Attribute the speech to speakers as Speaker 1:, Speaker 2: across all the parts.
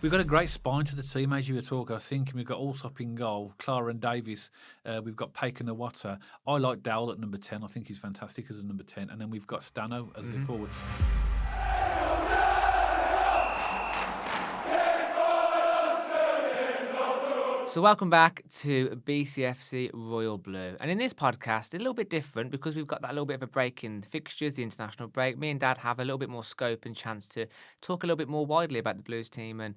Speaker 1: We've got a great spine to the team, as you were talking. I was thinking we've got Allsop in goal, Clara and Davis. We've got Paik and Nawata. I like Dowell at number 10. I think he's fantastic as a number 10. And then we've got Stano as the forwards.
Speaker 2: So welcome back to BCFC Royal Blue. And in this podcast, a little bit different because we've got that little bit of a break in the fixtures, the international break. Me and Dad have a little bit more scope and chance to talk a little bit more widely about the Blues team and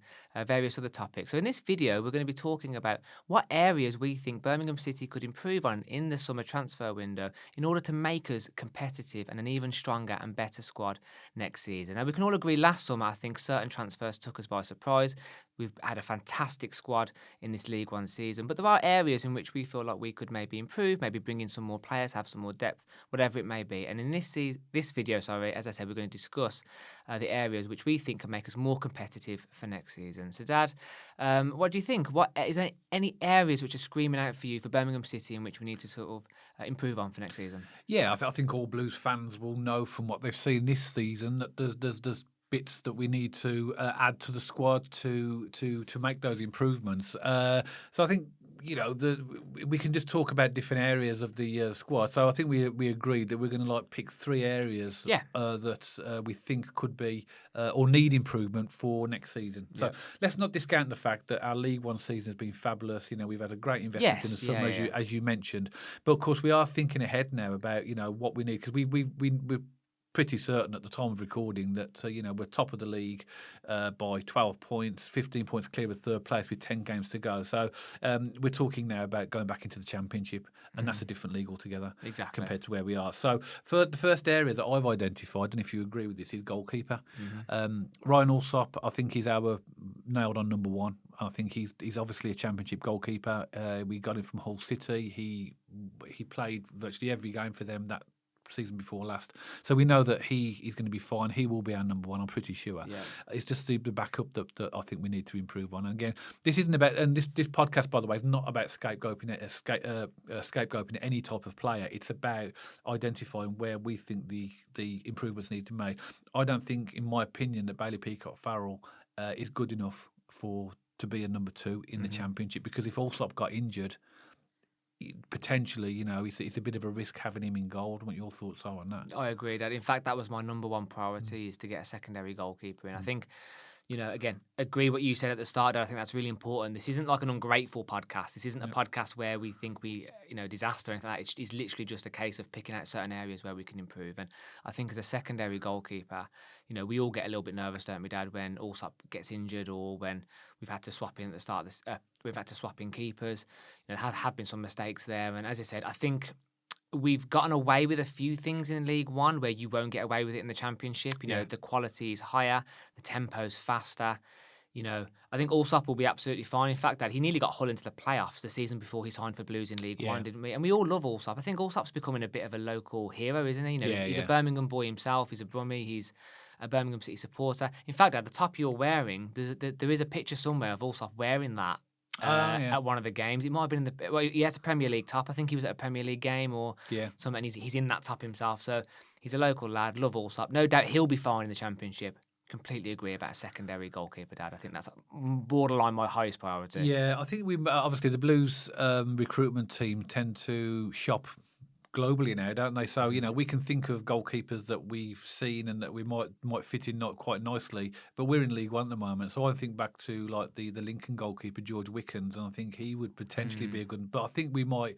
Speaker 2: various other topics. So in this video, we're going to be talking about what areas we think Birmingham City could improve on in the summer transfer window in order to make us competitive and an even stronger and better squad next season. Now, we can all agree last summer, I think certain transfers took us by surprise. We've had a fantastic squad in this League One season, but there are areas in which we feel like we could maybe improve, maybe bring in some more players, have some more depth, whatever it may be. And in this video, as I said, we're going to discuss the areas which we think can make us more competitive for next season. So, Dad, what do you think? Is there any areas which are screaming out for you for Birmingham City in which we need to sort of improve on for next season?
Speaker 1: Yeah, I think all Blues fans will know from what they've seen this season that there's bits that we need to add to the squad to make those improvements. So I think we can just talk about different areas of the squad. So I think we agreed that we're going to pick three areas that we think could be or need improvement for next season. So let's not discount the fact that our League One season has been fabulous. We've had a great investment in the summer, as you mentioned. But of course, we are thinking ahead now about what we need, because we're pretty certain at the time of recording that we're top of the league by 12 points, 15 points clear of third place with 10 games to go. So we're talking now about going back into the Championship, and that's a different league altogether compared to where we are. So for the first area that I've identified, and if you agree with this, is goalkeeper. Ryan Allsop, I think he's our nailed on number one. I think he's obviously a Championship goalkeeper. We got him from Hull City. He played virtually every game for them that season before last, so we know that he's going to be fine. He will be our number one, I'm pretty sure. It's just the backup that I think we need to improve on. And again, this isn't about, and this podcast, by the way, is not about scapegoating any type of player. It's about identifying where we think the improvements need to be made. I don't think, in my opinion, that Bailey Peacock Farrell is good enough to be a number two in the Championship, because if Allsop got injured, potentially, it's a bit of a risk having him in goal. What your thoughts are on that?
Speaker 2: I agree, Dad. In fact, that was my number one priority, is to get a secondary goalkeeper in. I think, again, agree what you said at the start, Dad. I think that's really important. This isn't like an ungrateful podcast. This isn't a podcast where we think we, disaster or anything like that. It's literally just a case of picking out certain areas where we can improve. And I think as a secondary goalkeeper, we all get a little bit nervous, don't we, Dad, when Allsop gets injured, or when we've had to swap in at the start of this. We've had to swap in keepers. There have been some mistakes there. And as I said, I think we've gotten away with a few things in League One where you won't get away with it in the Championship. The quality is higher, the tempo's faster. I think Allsop will be absolutely fine. In fact, Dad, he nearly got Hull into the playoffs the season before he signed for Blues in League One, didn't we? And we all love Allsop. I think Allsop's becoming a bit of a local hero, isn't he? He's a Birmingham boy himself. He's a Brummie. He's a Birmingham City supporter. In fact, at the top you're wearing, there is a picture somewhere of Allsop wearing that. At one of the games. It might have been he had a Premier League top. I think he was at a Premier League game or something. He's in that top himself. So he's a local lad. Love Allsop. No doubt he'll be fine in the Championship. Completely agree about a secondary goalkeeper, Dad. I think that's borderline my highest priority.
Speaker 1: Yeah, I think we obviously the Blues recruitment team tend to shop globally now, don't they? So we can think of goalkeepers that we've seen and that we might fit in not quite nicely, but we're in League One at the moment. So I think back to the Lincoln goalkeeper George Wickens, and I think he would potentially be a good. But I think we might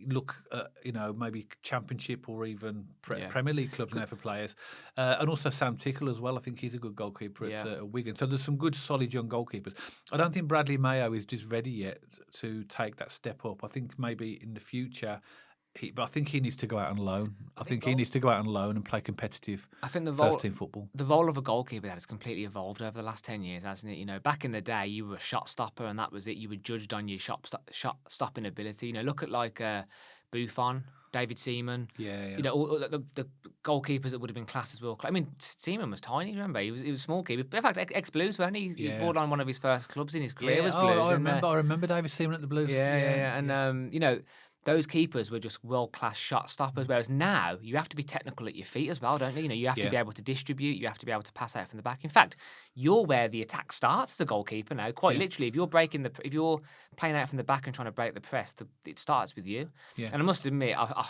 Speaker 1: look at maybe Championship or even Premier League clubs now for players, and also Sam Tickle as well. I think he's a good goalkeeper at Wigan. So there's some good solid young goalkeepers. I don't think Bradley Mayo is just ready yet to take that step up. I think maybe in the future. But I think he needs to go out on loan. I think he needs to go out on loan and play competitive first-team football.
Speaker 2: The role of a goalkeeper that has completely evolved over the last 10 years, hasn't it? Back in the day, you were a shot stopper and that was it. You were judged on your shot stopping ability. Look at Buffon, David Seaman. All the goalkeepers that would have been classed as world class. I mean, Seaman was tiny. Remember, he was a small keeper. In fact, ex-Blues, wasn't he? He borderline one of his first clubs in his career was Blues.
Speaker 1: I remember David Seaman at the Blues.
Speaker 2: And those keepers were just world-class shot stoppers, whereas now you have to be technical at your feet as well, don't you? You have to be able to distribute, you have to be able to pass out from the back. In fact, you're where the attack starts as a goalkeeper now. Quite literally, if you're playing out from the back and trying to break the press, it starts with you.
Speaker 1: Yeah.
Speaker 2: And I must admit, I'm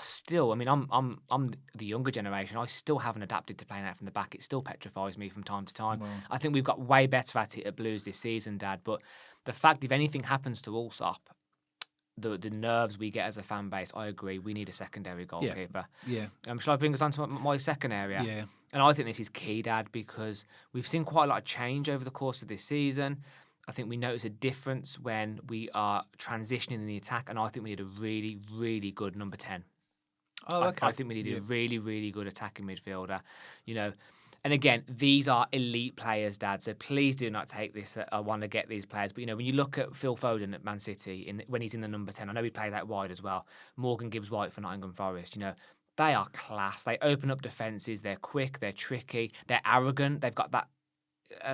Speaker 2: the younger generation. I still haven't adapted to playing out from the back. It still petrifies me from time to time.
Speaker 1: Well,
Speaker 2: I think we've got way better at it at Blues this season, Dad. But the fact, if anything happens to Allsop, the nerves we get as a fan base, I agree. We need a secondary goalkeeper.
Speaker 1: Yeah.
Speaker 2: Shall I bring us on to my second area?
Speaker 1: Yeah.
Speaker 2: And I think this is key, Dad, because we've seen quite a lot of change over the course of this season. I think we notice a difference when we are transitioning in the attack, and I think we need a really, really good number 10.
Speaker 1: Oh, okay.
Speaker 2: I think we need a really, really good attacking midfielder. And again, these are elite players, Dad. So please do not take this. I want to get these players. But, when you look at Phil Foden at Man City, when he's in the number 10, I know he plays out wide as well. Morgan Gibbs-White for Nottingham Forest, they are class. They open up defences. They're quick. They're tricky. They're arrogant. They've got that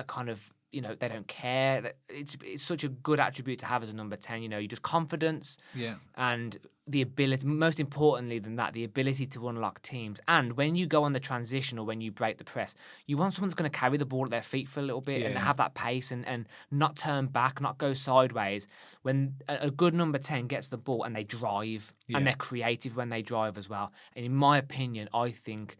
Speaker 2: kind of, they don't care. It's such a good attribute to have as a number 10. You just confidence.
Speaker 1: Yeah.
Speaker 2: And the ability, most importantly than that, the ability to unlock teams. And when you go on the transition or when you break the press, you want someone that's going to carry the ball at their feet for a little bit and have that pace and not turn back, not go sideways. When a good number 10 gets the ball and they drive and they're creative when they drive as well. And in my opinion, I think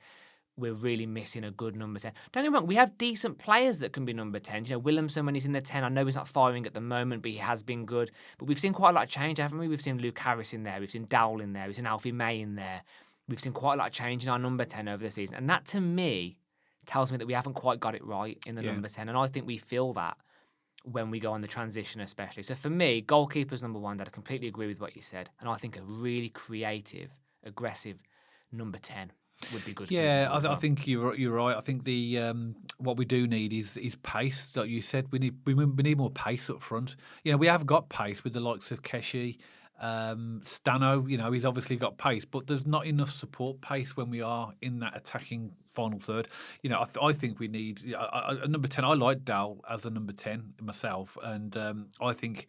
Speaker 2: we're really missing a good number 10. Don't get me wrong, we have decent players that can be number 10. Williamson, when he's in the 10, I know he's not firing at the moment, but he has been good. But we've seen quite a lot of change, haven't we? We've seen Luke Harris in there. We've seen Dowell in there. We've seen Alfie May in there. We've seen quite a lot of change in our number 10 over the season. And that, to me, tells me that we haven't quite got it right in the number 10. And I think we feel that when we go on the transition especially. So for me, goalkeeper's number 1, Dad. I completely agree with what you said. And I think a really creative, aggressive number 10 would be good.
Speaker 1: Yeah, I think you're right. I think the what we do need is pace. Like you said, we need more pace up front. We have got pace with the likes of Keshi, Stano. He's obviously got pace, but there's not enough support pace when we are in that attacking final third. I think we need a number 10. I like Dal as a number 10 myself, and I think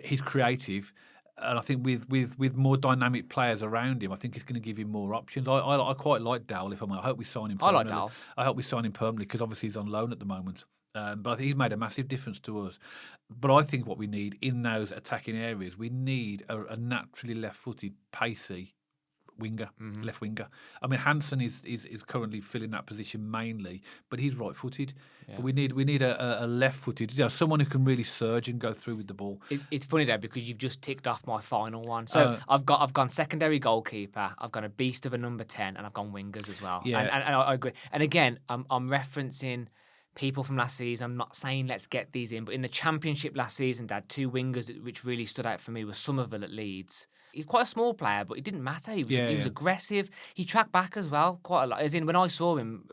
Speaker 1: he's creative. And I think with more dynamic players around him, I think he's going to give him more options. I quite like Dowell. I hope we sign him permanently.
Speaker 2: I like Dowell.
Speaker 1: I hope we sign him permanently because obviously he's on loan at the moment. But I think he's made a massive difference to us. But I think what we need in those attacking areas, we need a naturally left-footed, pacey winger, left winger. I mean, Hansen is currently filling that position mainly, but he's right-footed. Yeah. But we need a left-footed, someone who can really surge and go through with the ball.
Speaker 2: It's funny though because you've just ticked off my final one. So I've gone secondary goalkeeper, I've gone a beast of a number 10, and I've gone wingers as well.
Speaker 1: Yeah.
Speaker 2: And I agree. And again, I'm referencing people from last season. I'm not saying let's get these in, but in the Championship last season, Dad, 2 wingers which really stood out for me were Somerville at Leeds. He's quite a small player, but it didn't matter. He was aggressive. He tracked back as well quite a lot. As in, when I saw him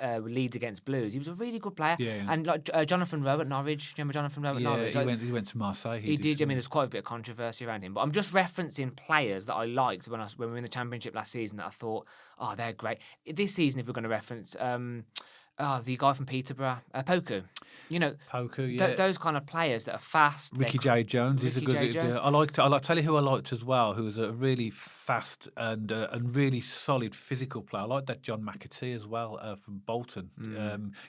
Speaker 2: Leeds against Blues, he was a really good player.
Speaker 1: Yeah.
Speaker 2: And like Jonathan Rowe at Norwich. Do you remember Jonathan Rowe at Norwich?
Speaker 1: He went to Marseille.
Speaker 2: He did. I mean, there's quite a bit of controversy around him. But I'm just referencing players that I liked when we were in the Championship last season that I thought, oh, they're great. This season, if we're going to reference... the guy from Peterborough, Poku.
Speaker 1: Poku, yeah.
Speaker 2: Those kind of players that are fast.
Speaker 1: Ricky J. Jones is a good. I tell you who I liked as well, who was a really fast and really solid physical player. I like that John McAtee as well from Bolton.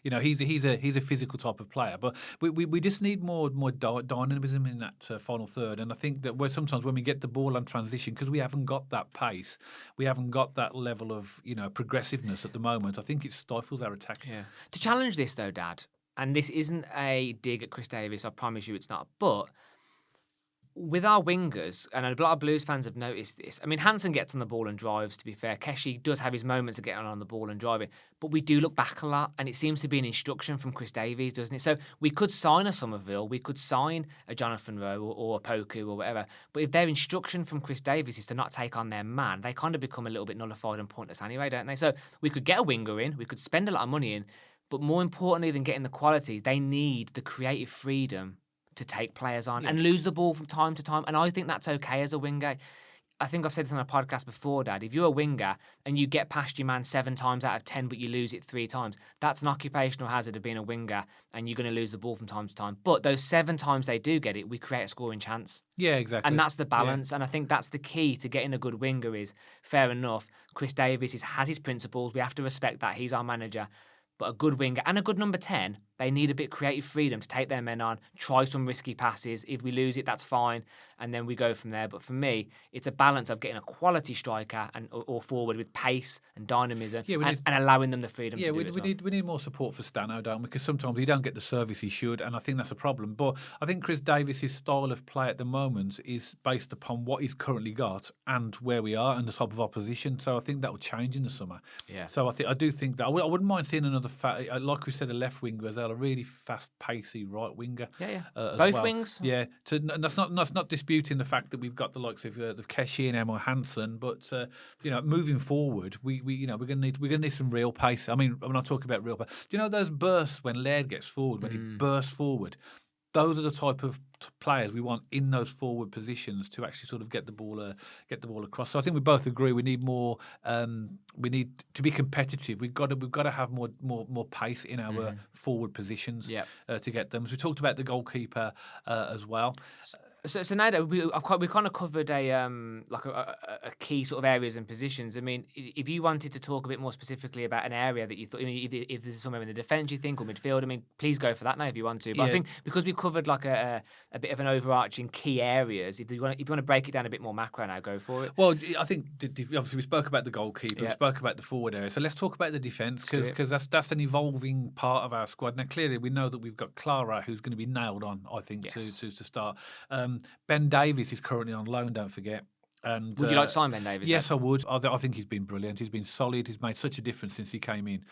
Speaker 1: He's a physical type of player, but we just need more dynamism in that final third. And I think that sometimes when we get the ball on transition, because we haven't got that pace, we haven't got that level of progressiveness at the moment. I think it stifles our attack.
Speaker 2: Yeah. To challenge this though, Dad, and this isn't a dig at Chris Davies, I promise you it's not, but with our wingers, and a lot of Blues fans have noticed this, I mean, Hansen gets on the ball and drives, to be fair. Keshi does have his moments of getting on the ball and driving, but we do look back a lot, and it seems to be an instruction from Chris Davies, doesn't it? So we could sign a Somerville, we could sign a Jonathan Rowe or a Poku or whatever, but if their instruction from Chris Davies is to not take on their man, they kind of become a little bit nullified and pointless anyway, don't they? So we could get a winger in, we could spend a lot of money in, but more importantly than getting the quality, they need the creative freedom to take players on and lose the ball from time to time. And I think that's okay as a winger. I think I've said this on a podcast before, Dad. If you're a winger and you get past your man 7 times out of 10, but you lose it 3 times, that's an occupational hazard of being a winger, and you're going to lose the ball from time to time. But those 7 times they do get it, we create a scoring chance.
Speaker 1: Yeah, exactly.
Speaker 2: And that's the balance. And I think that's the key to getting a good winger is, fair enough, Chris Davies has his principles. We have to respect that. He's our manager. But a good winger and a good number 10, they need a bit of creative freedom to take their men on, try some risky passes. If we lose it, that's fine. And then we go from there. But for me, it's a balance of getting a quality striker or forward with pace and dynamism and allowing them the freedom to do it as well.
Speaker 1: We need more support for Stano, don't we? Because sometimes he don't get the service he should, and I think that's a problem. But I think Chris Davies' style of play at the moment is based upon what he's currently got and where we are and the type of opposition. So I think that will change in the summer.
Speaker 2: Yeah.
Speaker 1: So I do think that I wouldn't mind seeing another like we said, a left winger as well, a really fast, pacey right winger.
Speaker 2: Both wings.
Speaker 1: Yeah. And that's not disputing the fact that we've got the likes of Keshi and Emma Hansen, but moving forward, we're gonna need some real pace. I mean, when I'm talking about real pace, do you know those bursts when Laird gets forward, when he bursts forward? Those are the type of players we want in those forward positions to actually sort of get the ball across. So I think we both agree we need more. We need to be competitive. We've got to have more pace in our forward positions to get them. So we talked about the goalkeeper as well.
Speaker 2: So now that we kind of covered a key sort of areas and positions. I mean, if you wanted to talk a bit more specifically about an area that you thought, if there's somewhere in the defence you think or midfield, I mean, please go for that now if you want to. But I think because we've covered like a bit of an overarching key areas, if you want to break it down a bit more macro now, go for it.
Speaker 1: Well, I think obviously we spoke about the goalkeeper, we spoke about the forward area, so let's talk about the defence because that's an evolving part of our squad. Now, clearly we know that we've got Clara, who's going to be nailed on, I think, to start. Ben Davies is currently on loan, don't forget. And
Speaker 2: would you like to sign Ben Davies?
Speaker 1: Yes, I would. I think he's been brilliant. He's been solid. He's made such a difference since he came in.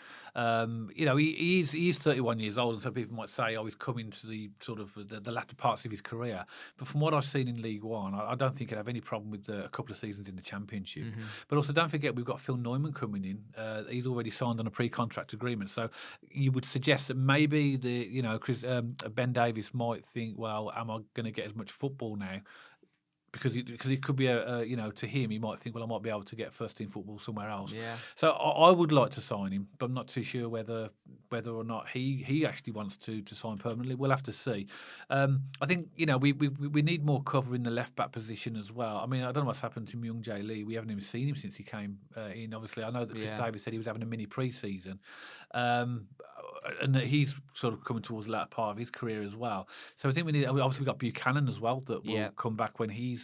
Speaker 1: He's 31 years old, and so people might say, he's coming to the sort of the latter parts of his career. But from what I've seen in League One, I don't think he'd have any problem with a couple of seasons in the Championship. But also, don't forget, we've got Phil Neumann coming in. He's already signed on a pre-contract agreement. So you would suggest that maybe Ben Davies might think, well, am I going to get as much football now? Because it could be to him, he might think, well, I might be able to get first team football somewhere else.
Speaker 2: Yeah.
Speaker 1: So I would like to sign him, but I'm not too sure whether or not he actually wants to sign permanently. We'll have to see. I think we need more cover in the left back position as well. I mean, I don't know what's happened to Myung Jae Lee. We haven't even seen him since he came in. Obviously, I know that Chris Davies said he was having a mini pre-season. And that he's sort of coming towards the latter part of his career as well. So I think we've got Buchanan as well that will come back when he's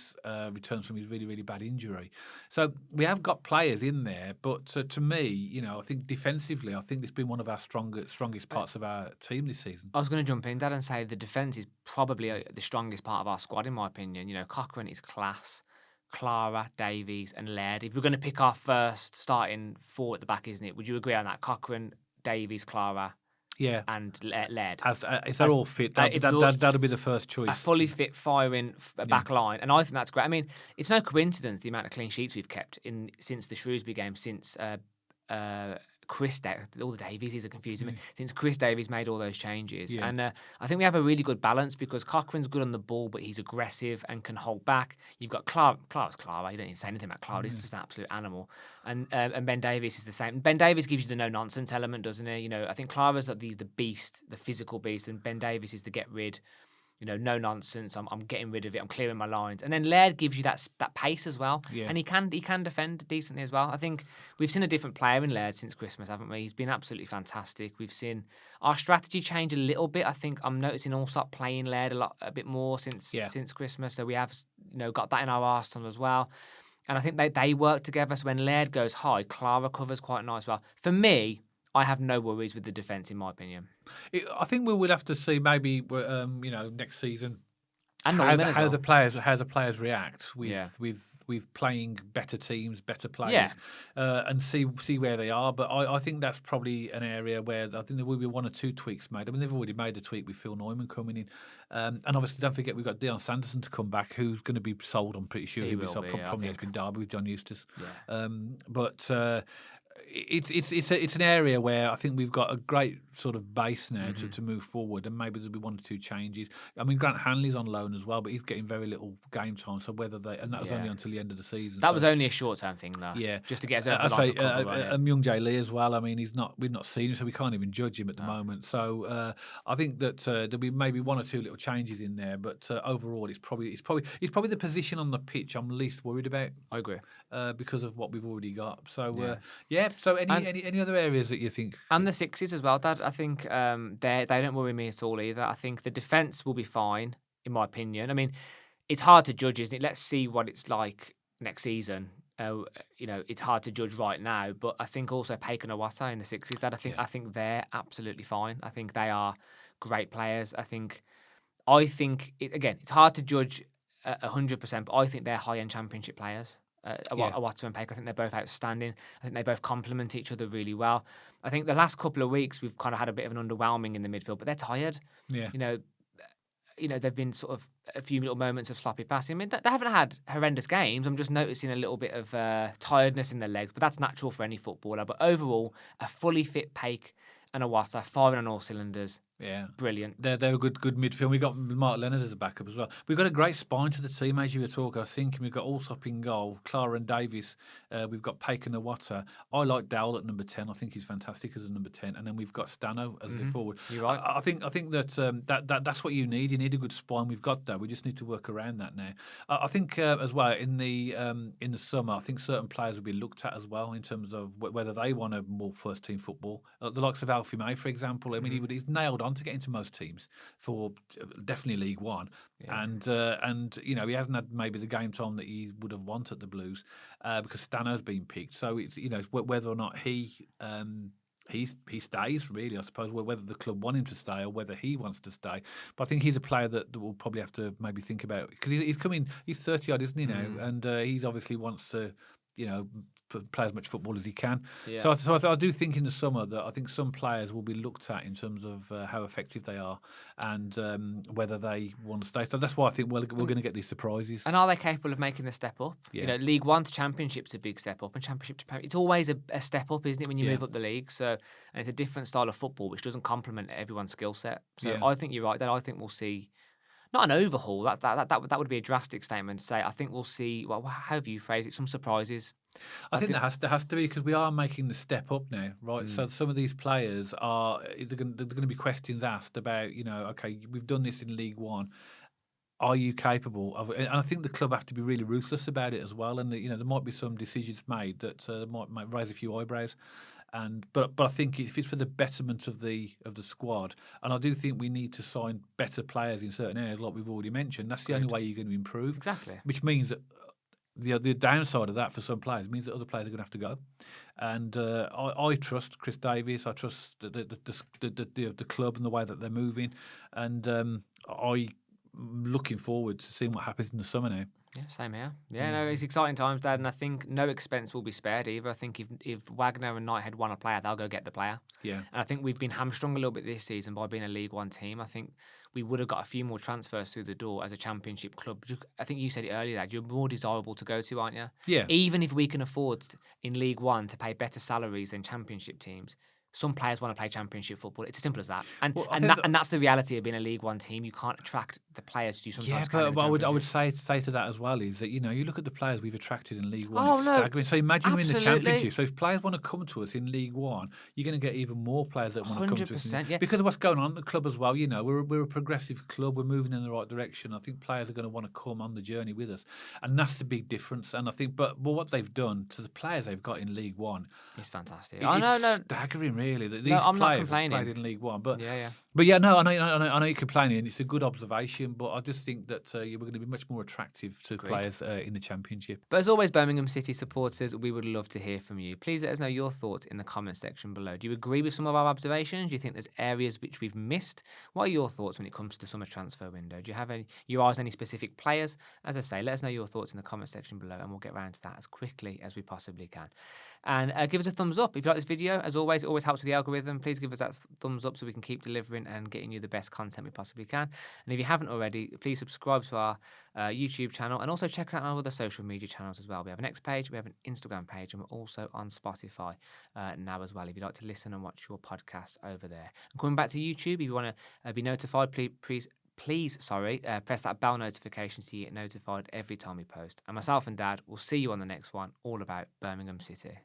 Speaker 1: returns from his really, really bad injury. So we have got players in there, but to me, I think defensively, I think it's been one of our strongest parts of our team this season.
Speaker 2: I was going to jump in, Dad, and say the defence is probably the strongest part of our squad, in my opinion. Cochrane is class. Clara, Davies, and Laird. If we're going to pick our first starting 4 at the back, isn't it? Would you agree on that? Cochrane, Davies, Clara, and Laird.
Speaker 1: If they're all fit, that'll be the first choice.
Speaker 2: A fully fit, firing back line, and I think that's great. I mean, it's no coincidence the amount of clean sheets we've kept since the Shrewsbury game, since Chris all the Davies are confusing me. Since Chris Davies made all those changes, and I think we have a really good balance because Cochrane's good on the ball, but he's aggressive and can hold back. You've got Clara's Clara. You don't need to say anything about Clara. He's just an absolute animal. And Ben Davies is the same. Ben Davies gives you the no nonsense element, doesn't he? I think Clara's like the beast, the physical beast, and Ben Davies is the get rid. No nonsense. I'm getting rid of it. I'm clearing my lines. And then Laird gives you that pace as well. Yeah. And he can defend decently as well. I think we've seen a different player in Laird since Christmas, haven't we? He's been absolutely fantastic. We've seen our strategy change a little bit. I think I'm noticing Allsop playing Laird a bit more since Christmas. So we have got that in our arsenal as well. And I think they work together. So when Laird goes high, Clara covers quite nice well. For me, I have no worries with the defence, in my opinion.
Speaker 1: I think we will have to see maybe, next season
Speaker 2: and
Speaker 1: how the players react with playing better teams, better players, and see where they are. But I think that's probably an area where I think there will be 1 or 2 tweaks made. I mean, they've already made a tweak with Phil Neumann coming in, and obviously don't forget we've got Dion Sanderson to come back, who's going to be sold. I'm pretty sure he'll be sold probably in Derby with John Eustace, but. it's an area where I think we've got a great sort of base now to move forward, and maybe there'll be 1 or 2 changes. I mean, Grant Hanley's on loan as well, but he's getting very little game time. So whether they and that was only
Speaker 2: Yeah.
Speaker 1: until the end of the season.
Speaker 2: That
Speaker 1: So
Speaker 2: was only a short-term thing, though.
Speaker 1: yeah,
Speaker 2: Just to get us
Speaker 1: I
Speaker 2: over the line
Speaker 1: say
Speaker 2: for cover, wasn't it?
Speaker 1: Young Jay Lee as well. I mean, we've not seen him, so we can't even judge him at the
Speaker 2: No.
Speaker 1: moment. So I think that there'll be maybe 1 or 2 little changes in there, but overall, it's probably the position on the pitch I'm least worried about.
Speaker 2: I agree.
Speaker 1: Because of what we've already got. So
Speaker 2: Yeah.
Speaker 1: yeah. So
Speaker 2: And-
Speaker 1: any other areas that you think?
Speaker 2: And the sixes as well, Dad. I think they don't worry me at all either. I think the defence will be fine, in my opinion. I mean, it's hard to judge, isn't it? Let's see what it's like next season. It's hard to judge right now, but I think also Paik and Iwata in the sixes, Dad. I think they're absolutely fine. I think they are great players. It's hard to judge 100%, but I think they're high-end championship players. Iwata and Paik, I think they're both outstanding. I think they both complement each other really well. I think the last couple of weeks we've kind of had a bit of an underwhelming in the midfield, but they're tired.
Speaker 1: Yeah.
Speaker 2: There've been sort of a few little moments of sloppy passing. I mean, they haven't had horrendous games. I'm just noticing a little bit of tiredness in their legs, but that's natural for any footballer. But overall, a fully fit Paik and Iwata, firing on all cylinders.
Speaker 1: Yeah,
Speaker 2: Brilliant.
Speaker 1: They're a good midfield. We got Mark Leonard as a backup as well. We've got a great spine to the team, as you were talking. I was thinking we've got Allsop in goal, Clara and Davis. We've got Paik and Iwata. I like Dowell at number 10. I think he's fantastic as a number 10. And then we've got Stano as the forward.
Speaker 2: You're right.
Speaker 1: I think that that's what you need. You need a good spine. We've got that. We just need to work around that now. I think as well in the summer, I think certain players will be looked at as well in terms of whether they want a more first team football. The likes of Alfie May, for example. I mean, he's nailed on to get into most teams for definitely League One, and he hasn't had maybe the game time that he would have wanted at the Blues because Stano's been picked. So it's whether or not he stays really, I suppose, whether the club want him to stay or whether he wants to stay. But I think he's a player that we'll probably have to maybe think about because he's 30 odd, isn't he now, and he's obviously wants to play as much football as he can.
Speaker 2: Yeah.
Speaker 1: So I do think in the summer that I think some players will be looked at in terms of how effective they are and whether they want to stay. So that's why I think we're going to get these surprises.
Speaker 2: And are they capable of making the step up?
Speaker 1: Yeah.
Speaker 2: League One to Championship's a big step up, and Championship to Premier, it's always a step up, isn't it, when you move up the league? So, and it's a different style of football which doesn't complement everyone's skill set. So I think you're right. That I think we'll see. Not an overhaul. That would be a drastic statement to say. I think we'll see. Well, how have you phrased it? Some surprises.
Speaker 1: I think there has to be because we are making the step up now, right? So some of these players there's going to be questions asked about, okay, we've done this in League One. Are you capable of it? And I think the club have to be really ruthless about it as well. And there might be some decisions made that might raise a few eyebrows. But I think if it's for the betterment of the squad, and I do think we need to sign better players in certain areas, like we've already mentioned. That's the only way you're going to improve.
Speaker 2: Exactly.
Speaker 1: Which means that the downside of that for some players means that other players are going to have to go. And I trust Chris Davies. I trust the club and the way that they're moving. And I'm looking forward to seeing what happens in the summer now.
Speaker 2: Yeah, same here. Yeah, no, it's exciting times, Dad, and I think no expense will be spared either. I think if Wagner and Knighthead want a player, they'll go get the player.
Speaker 1: Yeah.
Speaker 2: And I think we've been hamstrung a little bit this season by being a League One team. I think we would have got a few more transfers through the door as a Championship club. I think you said it earlier, Dad, you're more desirable to go to, aren't you?
Speaker 1: Yeah.
Speaker 2: Even if we can afford in League One to pay better salaries than Championship teams, some players want to play Championship football. It's as simple as that. And that's the reality of being a League One team. You can't attract the players you sometimes can.
Speaker 1: Yeah,
Speaker 2: in
Speaker 1: but
Speaker 2: the
Speaker 1: I would say to that as well is that you look at the players we've attracted in League One.
Speaker 2: Oh,
Speaker 1: it's
Speaker 2: no.
Speaker 1: staggering. So imagine we're in the
Speaker 2: Absolutely.
Speaker 1: Championship. So if players want to come to us in League One, you're going to get even more players that want to come to us.
Speaker 2: 100%, yeah.
Speaker 1: Because of what's going on at the club as well. We're a progressive club. We're moving in the right direction. I think players are going to want to come on the journey with us, and that's the big difference. And I think, but what they've done to the players they've got in League One,
Speaker 2: it's fantastic.
Speaker 1: It's staggering, really. That these
Speaker 2: I'm not
Speaker 1: players have
Speaker 2: complaining.
Speaker 1: played in League One, but
Speaker 2: Yeah.
Speaker 1: But yeah, no, I know you're complaining, and it's a good observation. But I just think that we're going to be much more attractive to players in the Championship.
Speaker 2: But as always, Birmingham City supporters, we would love to hear from you. Please let us know your thoughts in the comment section below. Do you agree with some of our observations? Do you think there's areas which we've missed? What are your thoughts when it comes to the summer transfer window? Do you have your eyes on any specific players? As I say, let us know your thoughts in the comment section below, and we'll get around to that as quickly as we possibly can. And give us a thumbs up if you like this video. As always, it always helps with the algorithm. Please give us that thumbs up so we can keep delivering and getting you the best content we possibly can. And if you haven't already, please subscribe to our YouTube channel, and also check us out on our other social media channels as well. We have an X page, we have an Instagram page, and we're also on Spotify now as well, if you'd like to listen and watch your podcasts over there. And coming back to YouTube, if you want to be notified, please press that bell notification so you get notified every time we post. And myself and Dad will see you on the next one, all about Birmingham City.